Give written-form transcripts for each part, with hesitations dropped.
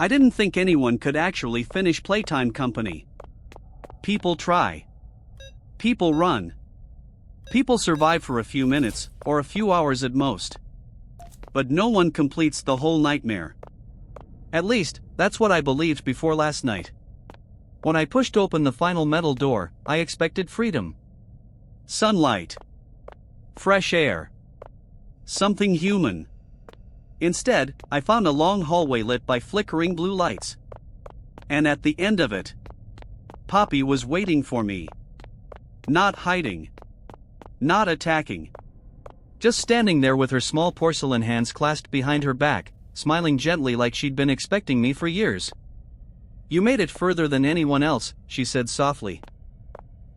I didn't think anyone could actually finish Playtime Company. People try. People run. People survive for a few minutes, or a few hours at most. But no one completes the whole nightmare. At least, that's what I believed before last night. When I pushed open the final metal door, I expected freedom. Sunlight. Fresh air. Something human. Instead, I found a long hallway lit by flickering blue lights. And at the end of it, Poppy was waiting for me. Not hiding. Not attacking. Just standing there with her small porcelain hands clasped behind her back, smiling gently like she'd been expecting me for years. "You made it further than anyone else," she said softly.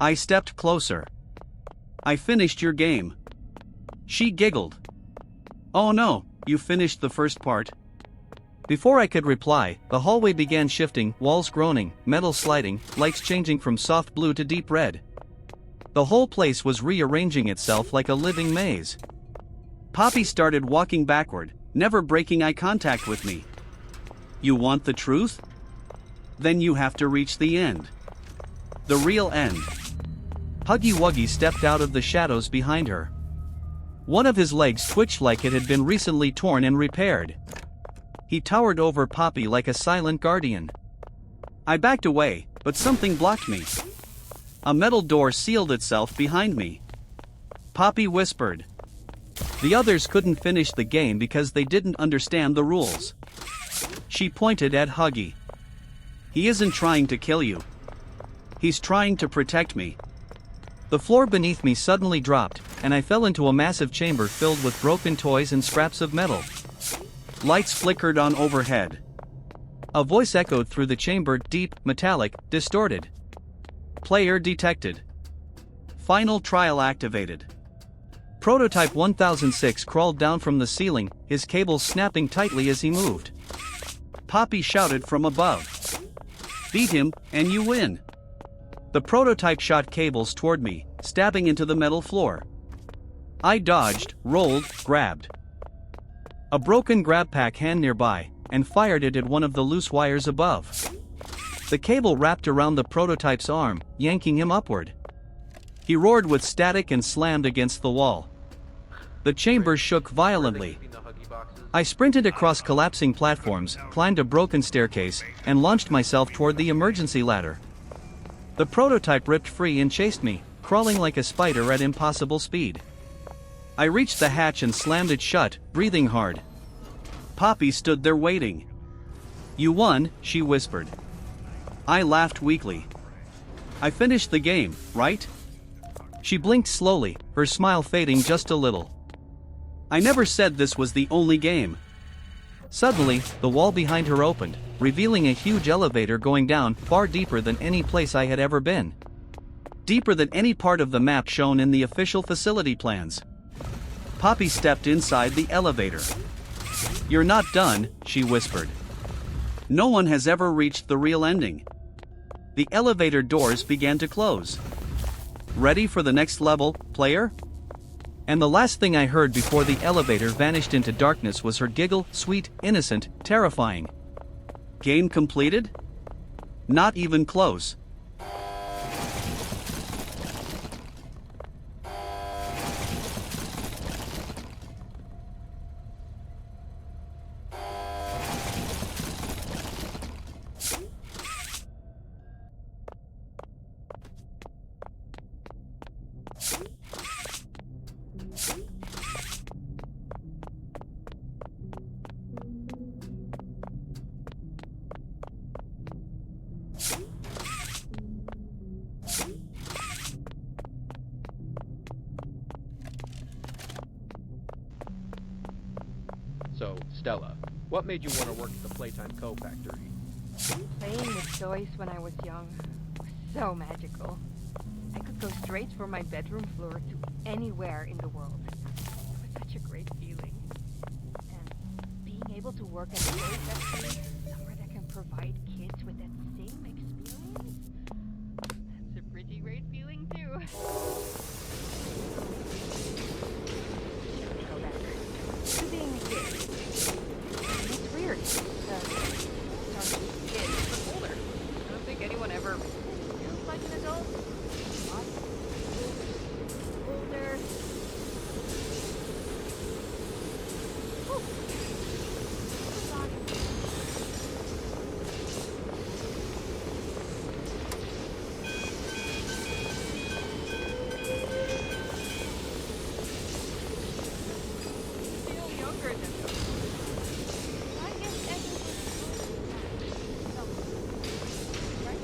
I stepped closer. "I finished your game." She giggled. "Oh no, you finished the first part." Before I could reply, the hallway began shifting, walls groaning, metal sliding, lights changing from soft blue to deep red. The whole place was rearranging itself like a living maze. Poppy started walking backward, never breaking eye contact with me. "You want the truth? Then you have to reach the end. The real end." Huggy Wuggy stepped out of the shadows behind her. One of his legs twitched like it had been recently torn and repaired. He towered over Poppy like a silent guardian. I backed away, but something blocked me. A metal door sealed itself behind me. Poppy whispered. The others couldn't finish the game because they didn't understand the rules. She pointed at Huggy. "He isn't trying to kill you. He's trying to protect me." The floor beneath me suddenly dropped, and I fell into a massive chamber filled with broken toys and scraps of metal. Lights flickered on overhead. A voice echoed through the chamber, deep, metallic, distorted. "Player detected. Final trial activated." Prototype 1006 crawled down from the ceiling, his cables snapping tightly as he moved. Poppy shouted from above. "Beat him, and you win." The prototype shot cables toward me, stabbing into the metal floor. I dodged, rolled, grabbed a broken grab pack hand nearby, and fired it at one of the loose wires above. The cable wrapped around the prototype's arm, yanking him upward. He roared with static and slammed against the wall. The chamber shook violently. I sprinted across collapsing platforms, climbed a broken staircase, and launched myself toward the emergency ladder. The prototype ripped free and chased me, crawling like a spider at impossible speed. I reached the hatch and slammed it shut, breathing hard. Poppy stood there waiting. "You won," she whispered. I laughed weakly. "I finished the game, right?" She blinked slowly, her smile fading just a little. "I never said this was the only game." Suddenly, the wall behind her opened, revealing a huge elevator going down far deeper than any place I had ever been. Deeper than any part of the map shown in the official facility plans. Poppy stepped inside the elevator. "You're not done," she whispered. "No one has ever reached the real ending." The elevator doors began to close. "Ready for the next level, player?" And the last thing I heard before the elevator vanished into darkness was her giggle, sweet, innocent, terrifying. "Game completed? Not even close." So, Stella, what made you want to work at the Playtime Co. factory? Playing with toys when I was young was so magical. I could go straight from my bedroom floor to anywhere in the world. It was such a great feeling. And being able to work at a toy factory, somewhere that can provide kids with that same experience, that's a pretty great feeling too. Go back to being a kid. It's weird. crystals. Older. Feel younger than them. I guess everyone's right?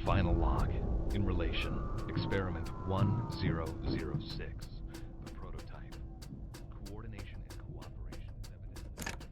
Final log. In relation. Experiment 1006. The prototype. Coordination and cooperation is evident.